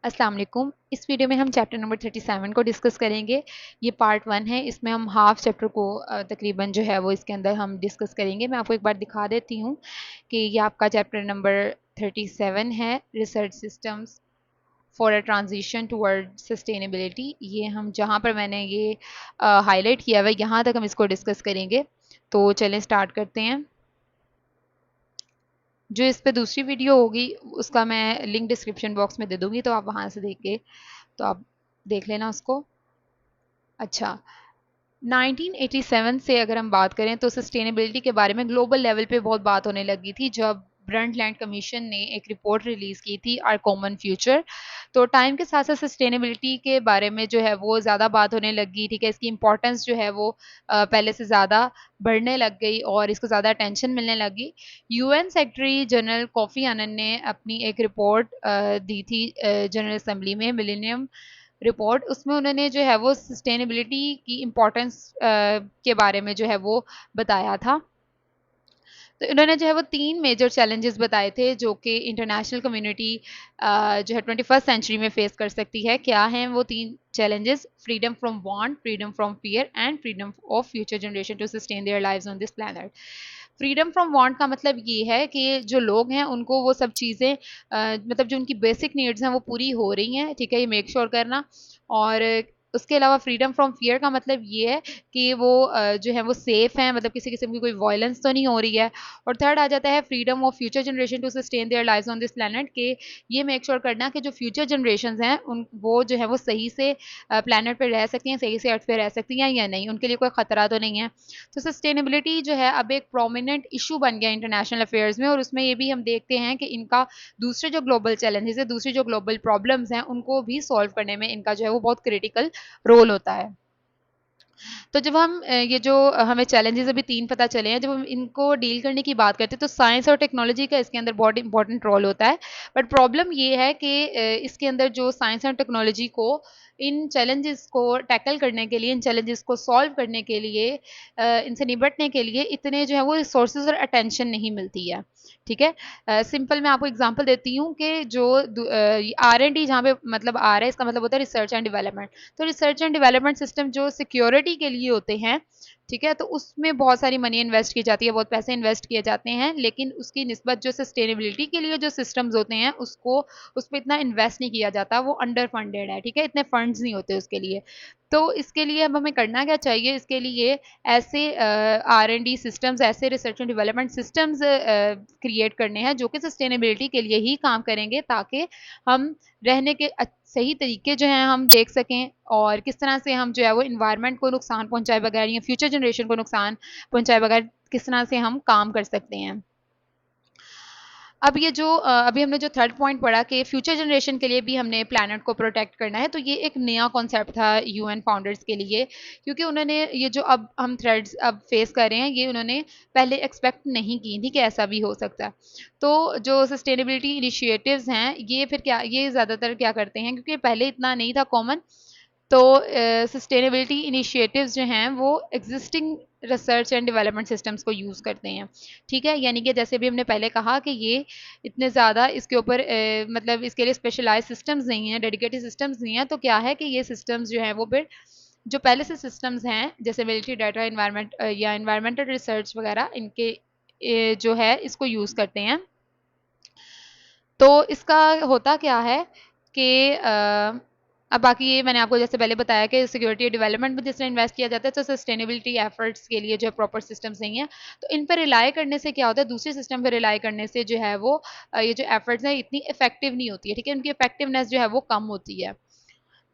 अस्सलाम वालेकुम। इस वीडियो में हम चैप्टर नंबर 37 को डिस्कस करेंगे। ये पार्ट 1 है। इसमें हम हाफ चैप्टर को तकरीबन जो है वो इसके अंदर हम डिस्कस करेंगे। मैं आपको एक बार दिखा देती हूँ कि ये आपका चैप्टर नंबर 37 है, research systems for a transition toward sustainability. ये हम जहाँ पर मैंने ये हाईलाइट किया हुआ है यहाँ तक हम इसको डिस्कस करेंगे। तो चलें स्टार्ट करते हैं। जो इस पे दूसरी वीडियो होगी उसका मैं लिंक डिस्क्रिप्शन बॉक्स में दे दूंगी, तो आप वहाँ से देख के तो आप देख लेना उसको। अच्छा, 1987 से अगर हम बात करें तो सस्टेनेबिलिटी के बारे में ग्लोबल लेवल पे बहुत बात होने लगी थी जब ब्रंटलैंड कमीशन ने एक रिपोर्ट रिलीज़ की थी, आर कॉमन फ्यूचर। तो टाइम के साथ साथ सस्टेनेबिलिटी के बारे में जो है वो ज़्यादा बात होने लगी, ठीक है। इसकी इंपॉर्टेंस जो है वो पहले से ज़्यादा बढ़ने लग गई और इसको ज़्यादा अटेंशन मिलने लगी। यूएन सेक्रेटरी जनरल कोफी अनन ने अपनी एक रिपोर्ट दी थी जनरल असेंबली में, मिलेनियम रिपोर्ट। उसमें उन्होंने जो है वो सस्टेनेबिलिटी की इम्पोर्टेंस के बारे में जो है वो बताया था। तो इन्होंने जो है वो 3 मेजर चैलेंजेस बताए थे जो कि इंटरनेशनल कम्युनिटी जो है 21st सेंचुरी में फेस कर सकती है। क्या हैं वो 3 challenges? Freedom from want, freedom from fear and freedom of future generation to sustain their lives on this planet. Freedom from want का मतलब ये है कि जो लोग हैं उनको वो सब चीज़ें मतलब जो उनकी बेसिक नीड्स हैं वो पूरी हो रही हैं, ठीक है, ये मेक श्योर करना। और उसके अलावा फ्रीडम फ्रॉम फियर का मतलब ये है कि वो जो है वो सेफ हैं, मतलब किसी किस्म की कोई वायलेंस तो नहीं हो रही है। और थर्ड आ जाता है freedom of future generation to sustain their lives on this planet, के ये मेक श्योर करना कि जो फ्यूचर जनरेशंस हैं उन वो जो है वो सही से प्लैनेट पे रह सकती हैं, सही से अर्थ पे रह सकती हैं या नहीं, उनके लिए कोई खतरा तो नहीं है। तो सस्टेनेबिलिटी जो है अब एक प्रोमिनेंट इशू बन गया इंटरनेशनल अफेयर्स में, और उसमें ये भी हम देखते हैं कि इनका दूसरे जो ग्लोबल चैलेंजेस है, दूसरी जो ग्लोबल प्रॉब्लम्स हैं, उनको भी सॉल्व करने में इनका जो है वो बहुत क्रिटिकल रोल होता है। तो जब हम ये जो हमें चैलेंजेस अभी 3 पता चले हैं, जब हम इनको डील करने की बात करते हैं तो साइंस और टेक्नोलॉजी का इसके अंदर बहुत इंपॉर्टेंट रोल होता है। बट प्रॉब्लम ये है कि इसके अंदर जो साइंस और टेक्नोलॉजी को इन चैलेंजेस को टैकल करने के लिए, इन चैलेंजेस को सॉल्व करने के लिए, इनसे निपटने के लिए इतने जो है वो रिसोर्सेज और अटेंशन नहीं मिलती है, ठीक है। सिंपल मैं आपको एग्जांपल देती हूँ कि जो R&D जहाँ पे मतलब आ रहा है, इसका मतलब होता है रिसर्च एंड डेवलपमेंट। तो रिसर्च एंड डेवलपमेंट सिस्टम जो सिक्योरिटी के लिए होते हैं, ठीक है, तो उसमें बहुत सारी मनी इन्वेस्ट की जाती है, बहुत पैसे इन्वेस्ट किए जाते हैं, लेकिन उसकी निस्बत जो सस्टेनेबिलिटी के लिए जो सिस्टम्स होते हैं उसको उस पर इतना इन्वेस्ट नहीं किया जाता, वो अंडर फंडेड है, ठीक है, इतने फंड्स नहीं होते उसके लिए। तो इसके लिए अब हमें करना क्या चाहिए? इसके लिए ऐसे R&D सिस्टम्स, ऐसे research and development systems create करने हैं जो कि सस्टेनेबिलिटी के लिए ही काम करेंगे, ताकि हम रहने के सही तरीके जो हैं हम देख सकें, और किस तरह से हम जो है वो इन्वायरमेंट को नुकसान पहुंचाए बगैर या फ्यूचर जनरेशन को नुकसान पहुंचाए बगैर किस तरह से हम काम कर सकते हैं। अब ये जो अभी हमने जो थर्ड पॉइंट पढ़ा कि फ्यूचर जनरेशन के लिए भी हमने प्लैनेट को प्रोटेक्ट करना है, तो ये एक नया कॉन्सेप्ट था यूएन फाउंडर्स के लिए, क्योंकि उन्होंने ये जो अब हम थ्रेड्स अब फेस कर रहे हैं, ये उन्होंने पहले एक्सपेक्ट नहीं की थी कि ऐसा भी हो सकता है। तो जो सस्टेनेबिलिटी इनिशिएटिव्स हैं, ये फिर क्या, ये ज़्यादातर क्या करते हैं, क्योंकि पहले इतना नहीं था कॉमन। तो सस्टेनेबिलिटी इनिशिएटिव्स जो हैं वो existing research and development systems को यूज़ करते हैं, ठीक है। यानी कि जैसे भी हमने पहले कहा कि ये इतने ज़्यादा इसके ऊपर मतलब इसके लिए स्पेशलाइज सिस्टम्स नहीं हैं, डेडिकेटेड सिस्टम्स नहीं हैं, तो क्या है कि ये सिस्टम्स जो हैं वो फिर जो पहले से सिस्टम्स हैं जैसे मिलिट्री डाटा इन्वायरमेंट या इन्वायरमेंटल रिसर्च वगैरह, इनके जो है इसको यूज़ करते हैं। तो इसका होता क्या है कि अब बाकी ये मैंने आपको जैसे पहले बताया कि सिक्योरिटी डेवलपमेंट में जिस तरह इन्वेस्ट किया जाता है, तो सस्टेनेबिलिटी एफर्ट्स के लिए जो प्रॉपर सिस्टम्स नहीं है, तो इन पर रिलाई करने से क्या होता है, दूसरे सिस्टम पर रिलाई करने से जो है वो ये जो एफर्ट्स हैं इतनी इफेक्टिव नहीं होती है, ठीक है, उनकी इफेक्टिवनेस जो है वो कम होती है।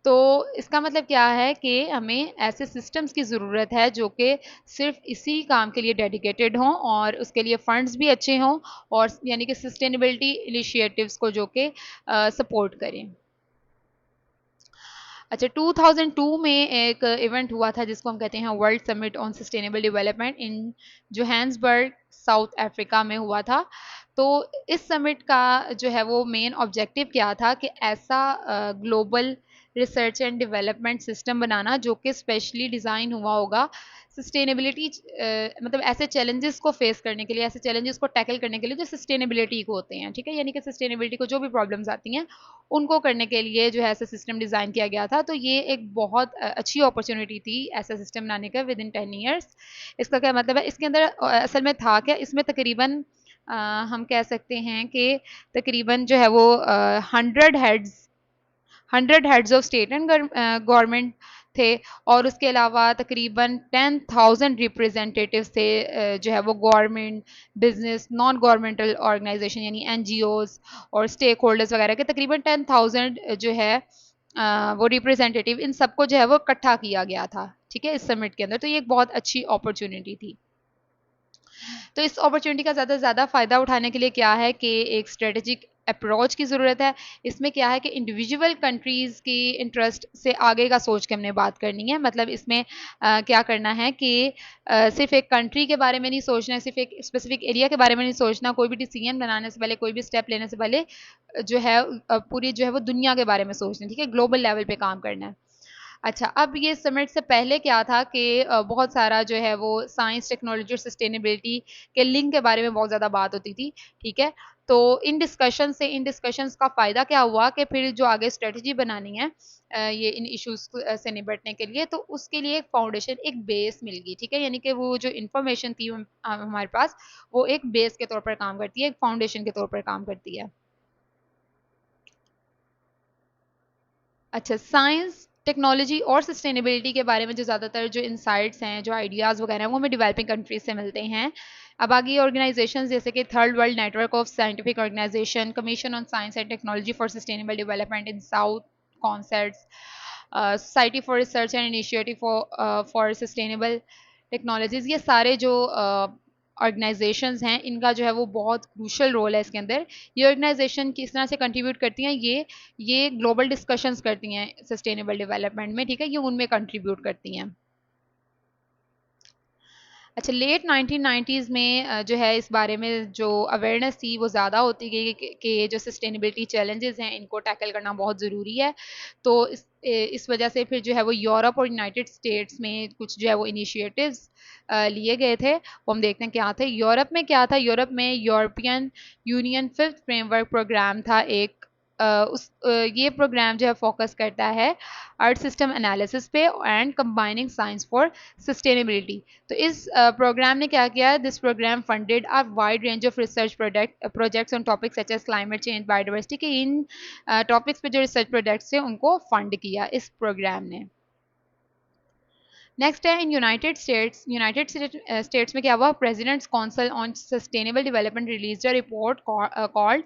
तो इसका मतलब क्या है कि हमें ऐसे सिस्टम्स की ज़रूरत है जो कि सिर्फ इसी काम के लिए डेडिकेटेड हों और उसके लिए फंड्स भी अच्छे हों, और यानी कि सस्टेनेबिलिटी इनिशिएटिव्स को जो कि सपोर्ट करें। अच्छा, 2002 में एक इवेंट हुआ था जिसको हम कहते हैं world summit on sustainable development in Johannesburg, south Africa में हुआ था। तो इस समिट का जो है वो मेन ऑब्जेक्टिव क्या था कि ऐसा global research and development system बनाना जो कि स्पेशली डिज़ाइन हुआ होगा सस्टेनेबिलिटी, मतलब ऐसे चैलेंजेस को फेस करने के लिए, ऐसे चैलेंजेस को टैकल करने के लिए जो सस्टेनेबिलिटी को होते हैं, ठीक है, यानी कि सस्टेनेबिलिटी को जो भी प्रॉब्लम्स आती हैं उनको करने के लिए जो है ऐसा सिस्टम डिज़ाइन किया गया था। तो ये एक बहुत अच्छी अपॉर्चुनिटी थी ऐसा सिस्टम बनाने का विद इन 10 ईयर्स। इसका क्या मतलब है, इसके अंदर असल में था क्या, इसमें तकरीबन हम कह सकते हैं कि तकरीबन जो है वो 100 heads of state and government थे, और उसके अलावा तकरीबन 10,000 रिप्रेजेंटेटिव्स थे, जो है वो government, business, non governmental organisation यानी एनजीओज और स्टेक होल्डर्स वगैरह के तकरीबन 10,000 जो है वो रिप्रेजेंटेटिव, इन सबको जो है वो इकट्ठा किया गया था, ठीक है, इस समिट के अंदर। तो ये एक बहुत अच्छी अपॉर्चुनिटी थी। तो इस अपॉर्चुनिटी का ज़्यादा से ज़्यादा फ़ायदा उठाने के लिए क्या है कि एक स्ट्रेटेजिक अप्रोच की ज़रूरत है। इसमें क्या है कि इंडिविजुअल कंट्रीज़ की इंटरेस्ट से आगे का सोच के हमने बात करनी है। मतलब इसमें क्या करना है कि सिर्फ़ एक कंट्री के बारे में नहीं सोचना है, सिर्फ़ एक स्पेसिफ़िक एरिया के बारे में नहीं सोचना, कोई भी डिसीजन बनाने से पहले, कोई भी स्टेप लेने से पहले जो है पूरी जो है वो दुनिया के बारे में सोचना है, ठीक है? ग्लोबल लेवल पे काम करना है। अच्छा, अब ये समिट से पहले क्या था कि बहुत सारा जो है वो साइंस, टेक्नोलॉजी और सस्टेनेबिलिटी के लिंक के बारे में बहुत ज़्यादा बात होती थी, ठीक है? तो इन डिस्कशंस का फ़ायदा क्या हुआ कि फिर जो आगे स्ट्रेटजी बनानी है ये इन इश्यूज़ से निपटने के लिए, तो उसके लिए एक फाउंडेशन, एक बेस मिल गई, ठीक है? यानी कि वो जो इन्फॉर्मेशन थी हमारे पास, वो एक बेस के तौर पर काम करती है, एक फाउंडेशन के तौर पर काम करती है। अच्छा, साइंस, टेक्नोलॉजी और सस्टेनेबिलिटी के बारे में जो ज़्यादातर जो इनसाइट्स हैं, जो आइडियाज़ वगैरह हैं, वो हमें डेवलपिंग कंट्रीज़ से मिलते हैं। अब आगे ऑर्गेनाइजेशंस जैसे कि third world network of scientific organisation, commission on science and technology for sustainable development in south concepts, society for research and initiative for sustainable technologies, ये सारे जो ऑर्गेनाइजेशंस हैं, इनका जो है वो बहुत क्रूशल रोल है इसके अंदर। ये ऑर्गेनाइजेशन किस तरह से कंट्रीब्यूट करती हैं, ये ग्लोबल डिस्कशंस करती हैं सस्टेनेबल डेवलपमेंट में, ठीक है, ये उनमें कंट्रीब्यूट करती हैं। अच्छा, लेट 1990s में जो है इस बारे में जो अवेयरनेस थी वो ज़्यादा होती गई कि ये जो सस्टेनेबिलिटी चैलेंजेस हैं इनको टैकल करना बहुत ज़रूरी है। तो इस वजह से फिर जो है वो यूरोप और यूनाइटेड स्टेट्स में कुछ जो है वो इनिशिएटिव्स लिए गए थे। वो हम देखते हैं क्या थे। यूरोप में क्या था, यूरोप में European Union fifth framework programme था एक। ये प्रोग्राम जो है फोकस करता है अर्थ सिस्टम एनालिसिस पे and combining science for sustainability. तो इस प्रोग्राम ने क्या किया, this programme funded a wide range of research projects on topics such as climate change, biodiversity के इन टॉपिक्स पे जो रिसर्च प्रोजेक्ट्स थे उनको फंड किया इस प्रोग्राम ने। नेक्स्ट है इन यूनाइटेड स्टेट्स में क्या हुआ, President's council on sustainable development release a report called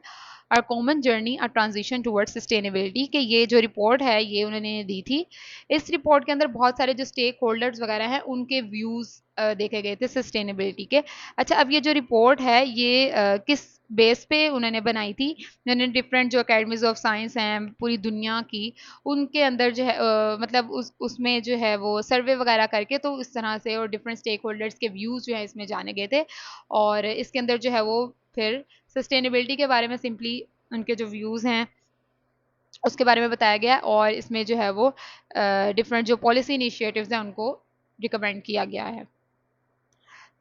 our common journey a transition towards sustainability, कि ये जो रिपोर्ट है ये उन्होंने दी थी। इस रिपोर्ट के अंदर बहुत सारे जो स्टेक होल्डर्स वगैरह हैं उनके व्यूज़ देखे गए थे सस्टेनेबिलिटी के। अच्छा, अब ये जो रिपोर्ट है ये किस बेस पे उन्होंने बनाई थी, उन्होंने डिफरेंट जो अकेडमीज ऑफ साइंस हैं पूरी दुनिया की, उनके अंदर जो है मतलब उसमें जो है वो सर्वे वगैरह करके, तो इस तरह से और डिफरेंट स्टेक होल्डर्स के व्यूज़ जो है इसमें जाने गए थे, और इसके अंदर जो है वो फिर सस्टेनेबिलिटी के बारे में सिंपली उनके जो व्यूज़ हैं उसके बारे में बताया गया, और इसमें जो है वो डिफरेंट जो पॉलिसी इनिशिएटिव्स हैं उनको रिकमेंड किया गया है।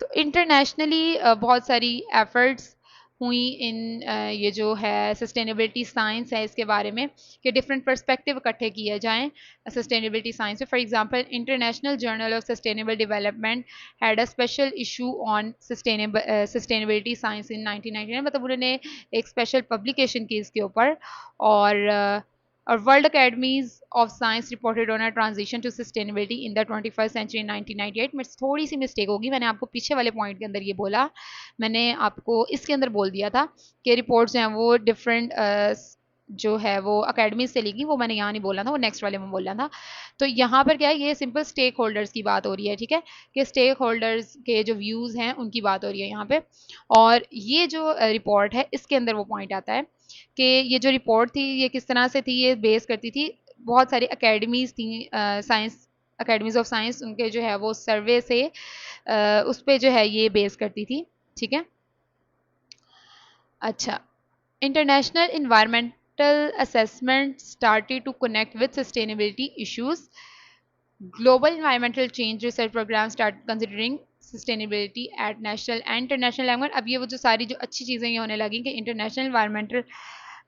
तो इंटरनेशनली बहुत सारी एफर्ट्स हुई इन ये जो है सस्टेनेबिलिटी साइंस है इसके बारे में, कि डिफरेंट पर्सपेक्टिव इकट्ठे किए जाएं सस्टेनेबिलिटी साइंस में। For example international journal of sustainable development had a special issue on sustainability science in 1999, मतलब उन्होंने एक स्पेशल पब्लिकेशन की इसके ऊपर, और world academies of science reported on a transition to sustainability in the 21st century 1998 में। थोड़ी सी mistake होगी, मैंने आपको पीछे वाले पॉइंट के अंदर ये बोला, मैंने आपको इसके अंदर बोल दिया था कि रिपोर्ट्स हैं वो डिफरेंट जो है वो अकेडमीज से ली गई, वो मैंने यहाँ नहीं बोला था, वो नेक्स्ट वाले में बोलना था। तो यहाँ पर क्या है, ये सिंपल स्टेक होल्डर्स की बात हो रही है, ठीक है, कि स्टेक होल्डर्स के जो व्यूज़ हैं उनकी बात हो रही है यहाँ पे। और ये जो रिपोर्ट है इसके अंदर वो पॉइंट आता है कि ये जो रिपोर्ट थी ये किस तरह से थी, ये बेस करती थी बहुत सारी अकेडमीज थी, साइंस अकेडमीज ऑफ साइंस, उनके जो है वो सर्वे से उस पर जो है ये बेस करती थी, ठीक है। अच्छा, international environment environmental assessment started to connect with sustainability issues. Global environmental change research program start considering sustainability at national and international level. अब ये वो जो सारी जो अच्छी चीज़ें ये होने लगी कि इंटरनेशनल environmental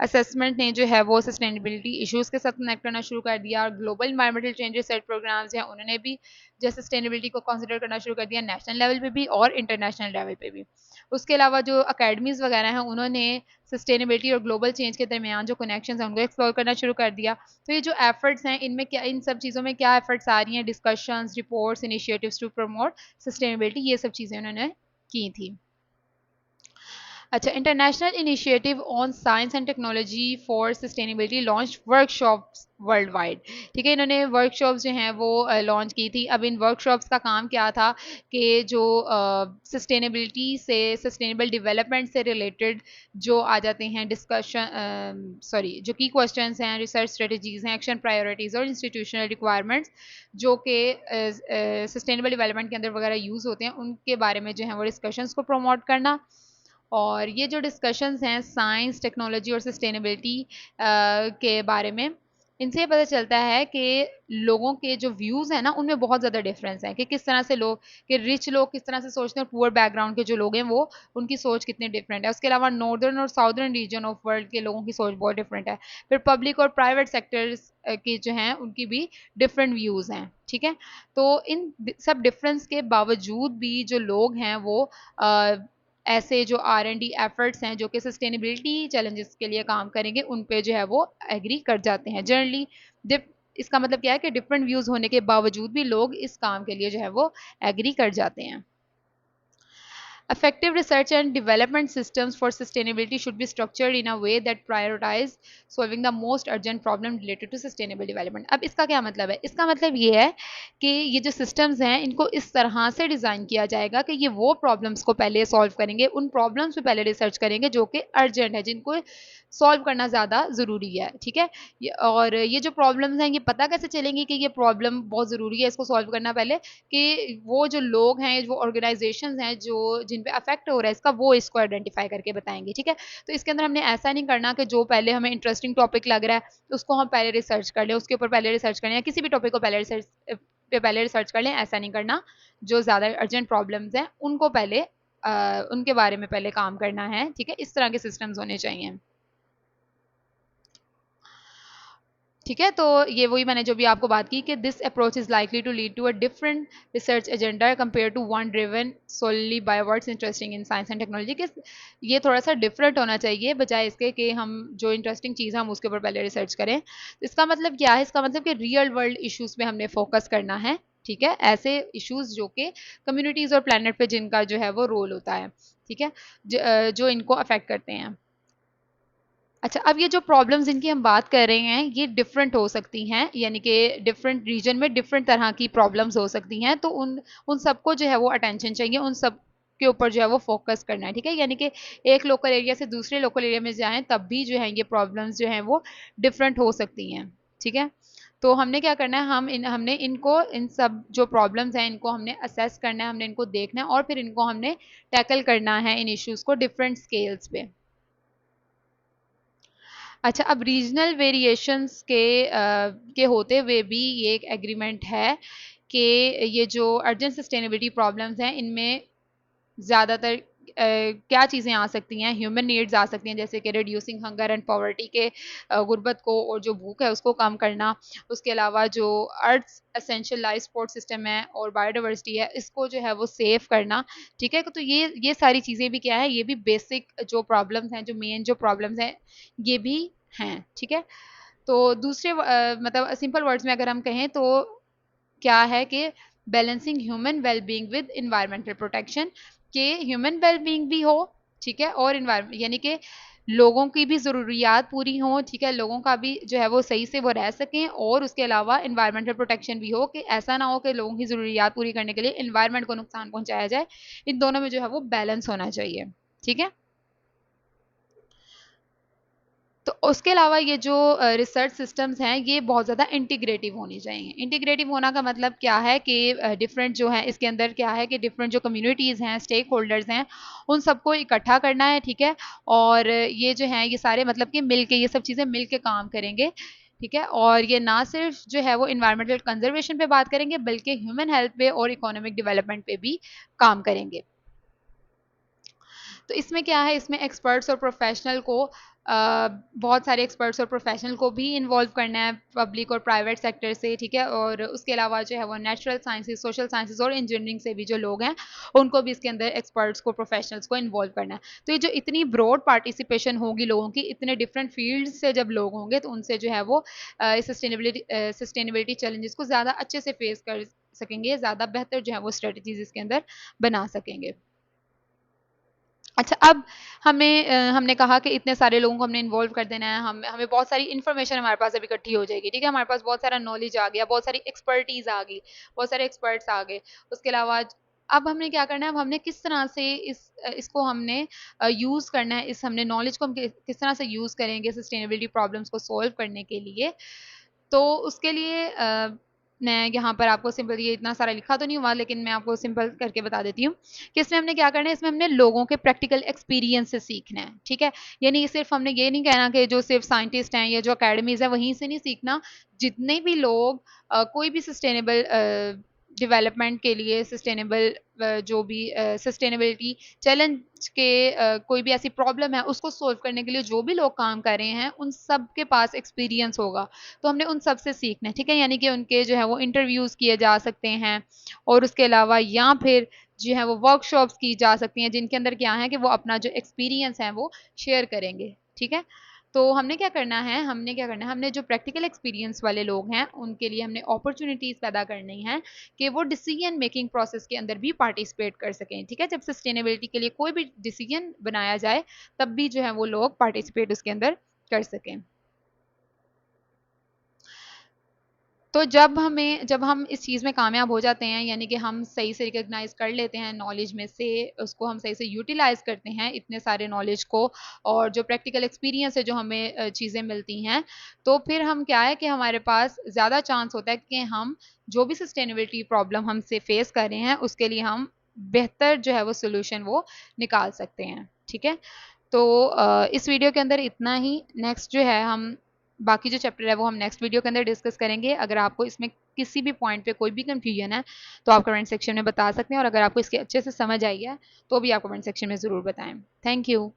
असेसमेंट ने जो है वो सस्टेनेबिलिटी इश्यूज के साथ कनेक्ट करना शुरू कर दिया, और global environmental change research programmes हैं उन्होंने भी जो सस्टेनेबिलिटी को कंसिडर करना शुरू कर दिया, नेशनल लेवल पे भी और इंटरनेशनल लेवल पे भी। उसके अलावा जो अकेडमीज़ वगैरह हैं उन्होंने सस्टेनेबिलिटी और ग्लोबल चेंज के दरमियान जो कनेक्शन हैं उनको एक्सप्लोर करना शुरू कर दिया। तो ये जो एफर्ट्स हैं इनमें क्या, इन सब चीज़ों में क्या एफर्ट्स आ रही हैं, discussions, reports, initiatives to promote sustainability, ये सब चीज़ें उन्होंने की थी। अच्छा, international initiative on science and technology for sustainability launch workshops worldwide. ठीक है, इन्होंने वर्कशॉप्स जो हैं वो लॉन्च की थी। अब इन वर्कशॉप्स का काम क्या था कि जो सस्टेनेबिलिटी से, सस्टेनेबल डेवलपमेंट से रिलेटेड जो आ जाते हैं डिस्कशन, जो की क्वेश्चंस हैं, रिसर्च स्ट्रेटजीज हैं, एक्शन प्रायोरिटीज़ और इंस्टीट्यूशनल रिक्वायरमेंट्स जो कि सस्टेनेबल डेवलपमेंट के अंदर वगैरह यूज़ होते हैं, उनके बारे में जो है वो डिस्कशंस को प्रमोट करना। और ये जो डिस्कशंस हैं साइंस, टेक्नोलॉजी और सस्टेनेबिलिटी के बारे में, इनसे ये पता चलता है कि लोगों के जो व्यूज़ हैं ना उनमें बहुत ज़्यादा डिफरेंस है कि किस तरह से लोग, कि रिच लोग किस तरह से सोचते हैं और पुअर बैकग्राउंड के जो लोग हैं वो, उनकी सोच कितनी डिफरेंट है। उसके अलावा नॉर्दर्न और साउदर्न रीजन ऑफ वर्ल्ड के लोगों की सोच बहुत डिफरेंट है। फिर पब्लिक और प्राइवेट सेक्टर्स के जो हैं उनकी भी डिफरेंट व्यूज़ हैं। ठीक है, तो इन सब डिफरेंस के बावजूद भी जो लोग हैं वो ऐसे जो R&D एफर्ट्स हैं जो कि सस्टेनेबिलिटी चैलेंजेस के लिए काम करेंगे, उन पे जो है वो एग्री कर जाते हैं जनरली। इसका मतलब क्या है कि डिफरेंट व्यूज़ होने के बावजूद भी लोग इस काम के लिए जो है वो एग्री कर जाते हैं। Effective research and development systems for sustainability should be structured in a way that prioritize solving the most urgent problem related to sustainable development. अब इसका क्या मतलब है? इसका मतलब ये है कि ये जो systems हैं इनको इस तरह से डिज़ाइन किया जाएगा कि ये वो problems को पहले solve करेंगे, उन problems पे पहले research करेंगे जो कि urgent है, जिनको सॉल्व करना ज़्यादा ज़रूरी है। ठीक है, और ये जो प्रॉब्लम्स हैं ये पता कैसे चलेंगी कि ये प्रॉब्लम बहुत ज़रूरी है इसको सॉल्व करना पहले, कि वो जो लोग हैं, वो ऑर्गेनाइजेशंस हैं जो जिन पे अफेक्ट हो रहा है इसका, वो इसको आइडेंटिफाई करके बताएंगे। ठीक है, तो इसके अंदर हमने ऐसा नहीं करना कि जो पहले हमें इंटरेस्टिंग टॉपिक लग रहा है उसको हम पहले रिसर्च कर लें, उसके ऊपर पहले रिसर्च करें, या किसी भी टॉपिक को पहले रिसर्च कर लें, ऐसा नहीं करना। जो ज़्यादा अर्जेंट प्रॉब्लम्स हैं उनको पहले उनके बारे में पहले काम करना है। ठीक है, इस तरह के सिस्टम्स होने चाहिए। ठीक है, तो ये वही मैंने जो भी आपको बात की कि this approach is likely to lead to a different research agenda compare to one driven solely by words interesting in science and technology के। ये थोड़ा सा डिफरेंट होना चाहिए बजाय इसके कि हम जो इंटरेस्टिंग चीज़ है हम उसके ऊपर पहले रिसर्च करें। तो इसका मतलब क्या है? इसका मतलब कि रियल वर्ल्ड इश्यूज पे हमने फोकस करना है। ठीक है, ऐसे इश्यूज जो कि कम्युनिटीज़ और प्लानट पे जिनका जो है वो रोल होता है। ठीक है, जो इनको अफेक्ट करते हैं। अच्छा, अब ये जो प्रॉब्लम्स जिनकी हम बात कर रहे हैं ये डिफरेंट हो सकती हैं, यानी कि डिफरेंट रीजन में डिफरेंट तरह की प्रॉब्लम्स हो सकती हैं, तो उन उन सबको जो है वो अटेंशन चाहिए, उन सब के ऊपर जो है वो फोकस करना है। ठीक है, यानी कि एक लोकल एरिया से दूसरे लोकल एरिया में जाएं तब भी जो है ये प्रॉब्लम्स जो हैं वो डिफरेंट हो सकती हैं। ठीक है, तो हमने क्या करना है, हमने इनको, इन सब जो प्रॉब्लम्स हैं इनको हमने असेस करना है, हमने इनको देखना है और फिर इनको हमने टैकल करना है, इन इश्यूज़ को डिफरेंट स्केल्स पे। अच्छा, अब रीजनल वेरिएशंस के होते हुए भी ये एक एग्रीमेंट है कि ये जो अर्जेंट सस्टेनेबिलिटी प्रॉब्लम्स हैं इनमें ज़्यादातर क्या चीज़ें आ सकती हैं, ह्यूमन नीड्स आ सकती हैं, जैसे कि रिड्यूसिंग हंगर एंड पॉवर्टी के, गुर्बत को और जो भूख है उसको कम करना। उसके अलावा जो अर्थ एसेंशियल लाइफ सपोर्ट सिस्टम है और बायोडाइवर्सिटी है इसको जो है वो सेव करना। ठीक है, तो ये सारी चीज़ें भी क्या है, ये भी बेसिक जो प्रॉब्लम्स हैं, जो मेन जो प्रॉब्लम्स हैं ये भी हैं। ठीक है, तो दूसरे मतलब सिंपल वर्ड्स में अगर हम कहें तो क्या है कि balancing human wellbeing with environmental protection, के ह्यूमन वेलबींग भी हो। ठीक है, और इन्वायरमेंट यानी कि लोगों की भी ज़रूरियात पूरी हो। ठीक है, लोगों का भी जो है वो सही से वो रह सकें, और उसके अलावा इन्वायरमेंटल प्रोटेक्शन भी हो, कि ऐसा ना हो कि लोगों की ज़रूरियात पूरी करने के लिए इन्वायरमेंट को नुकसान पहुंचाया जाए। इन दोनों में जो है वो बैलेंस होना चाहिए। ठीक है, तो उसके अलावा ये जो रिसर्च सिस्टम्स हैं ये बहुत ज़्यादा इंटीग्रेटिव होनी चाहिए। इंटीग्रेटिव होना का मतलब क्या है कि डिफरेंट जो है इसके अंदर क्या है कि डिफरेंट जो कम्युनिटीज़ हैं, स्टेक होल्डर्स हैं, उन सबको इकट्ठा करना है, ठीक है। और ये जो है ये सारे मतलब कि मिल के ये सब चीज़ें मिल के काम करेंगे, ठीक है। और ये ना सिर्फ जो है वो इन्वायरमेंटल कंजर्वेशन पे बात करेंगे बल्कि ह्यूमन हेल्थ पे और इकोनॉमिक डेवलपमेंट पे भी काम करेंगे। तो इसमें क्या है, इसमें एक्सपर्ट्स और प्रोफेशनल को बहुत सारे एक्सपर्ट्स और प्रोफेशनल को भी इन्वॉल्व करना है पब्लिक और प्राइवेट सेक्टर से, ठीक है। और उसके अलावा जो है वो नेचुरल साइंसेस, सोशल साइंसेस और इंजीनियरिंग से भी जो लोग हैं उनको भी इसके अंदर एक्सपर्ट्स को, प्रोफेशनल्स को इन्वॉल्व करना है। तो ये जो इतनी ब्रॉड पार्टिसिपेशन होगी लोगों की, इतने डिफरेंट फील्ड से जब लोग होंगे तो उनसे जो है वो सस्टेनेबिलिटी चैलेंजेस को ज़्यादा अच्छे से फेस कर सकेंगे, ज़्यादा बेहतर जो है वो स्ट्रेटजीज इसके अंदर बना सकेंगे। अच्छा, अब हमने कहा कि इतने सारे लोगों को हमने इन्वॉल्व कर देना है, हम हमें बहुत सारी इन्फॉर्मेशन हमारे पास अब इकट्ठी हो जाएगी, ठीक है। हमारे पास बहुत सारा नॉलेज आ गया, बहुत सारी एक्सपर्टीज आ गई, बहुत सारे एक्सपर्ट्स आ गए। उसके अलावा अब हमने क्या करना है, अब हमने किस तरह से इसको हमने यूज़ करना है, इस हमने नॉलेज को हम किस तरह से यूज़ करेंगे सस्टेनेबिलिटी प्रॉब्लम्स को सॉल्व करने के लिए। तो उसके लिए मैं यहाँ पर आपको सिंपल, ये इतना सारा लिखा तो नहीं हुआ लेकिन मैं आपको सिंपल करके बता देती हूँ कि इसमें हमने क्या करना है, इसमें हमने लोगों के प्रैक्टिकल एक्सपीरियंस से सीखना है, ठीक है। यानी सिर्फ हमने ये नहीं कहना कि जो सिर्फ साइंटिस्ट हैं या जो अकेडमीज है वहीं से नहीं सीखना। जितने भी लोग कोई भी सस्टेनेबल डेवलपमेंट के लिए, सस्टेनेबल जो भी सस्टेनेबिलिटी चैलेंज के कोई भी ऐसी प्रॉब्लम है उसको सोल्व करने के लिए जो भी लोग काम कर रहे हैं उन सब के पास एक्सपीरियंस होगा। तो हमने उन सब से सीखना है, ठीक है। यानी कि उनके जो है वो इंटरव्यूज़ किए जा सकते हैं और उसके अलावा या फिर जो है वो वर्कशॉप्स की जा सकती हैं जिनके अंदर क्या है कि वो अपना जो एक्सपीरियंस है वो शेयर करेंगे, ठीक है। तो हमने क्या करना है, हमने जो प्रैक्टिकल एक्सपीरियंस वाले लोग हैं उनके लिए हमने अपॉर्चुनिटीज़ पैदा करनी है कि वो डिसीजन मेकिंग प्रोसेस के अंदर भी पार्टिसिपेट कर सकें, ठीक है। जब सस्टेनेबिलिटी के लिए कोई भी डिसीजन बनाया जाए तब भी जो है वो लोग पार्टिसिपेट उसके अंदर कर सकें। तो जब हम इस चीज़ में कामयाब हो जाते हैं, यानी कि हम सही से रिकॉग्नाइज़ कर लेते हैं नॉलेज में से, उसको हम सही से यूटिलाइज़ करते हैं इतने सारे नॉलेज को, और जो प्रैक्टिकल एक्सपीरियंस है जो हमें चीज़ें मिलती हैं, तो फिर हम क्या है कि हमारे पास ज़्यादा चांस होता है कि हम जो भी सस्टेनेबिलिटी प्रॉब्लम हमसे फेस कर रहे हैं उसके लिए हम बेहतर जो है वो सॉल्यूशन वो निकाल सकते हैं, ठीक है। तो इस वीडियो के अंदर इतना ही। नेक्स्ट जो है हम बाकी जो चैप्टर है वो हम नेक्स्ट वीडियो के अंदर डिस्कस करेंगे। अगर आपको इसमें किसी भी पॉइंट पे कोई भी कंफ्यूजन है तो आप कमेंट सेक्शन में बता सकते हैं, और अगर आपको इसके अच्छे से समझ आई है तो भी आप कमेंट सेक्शन में ज़रूर बताएं। Thank you.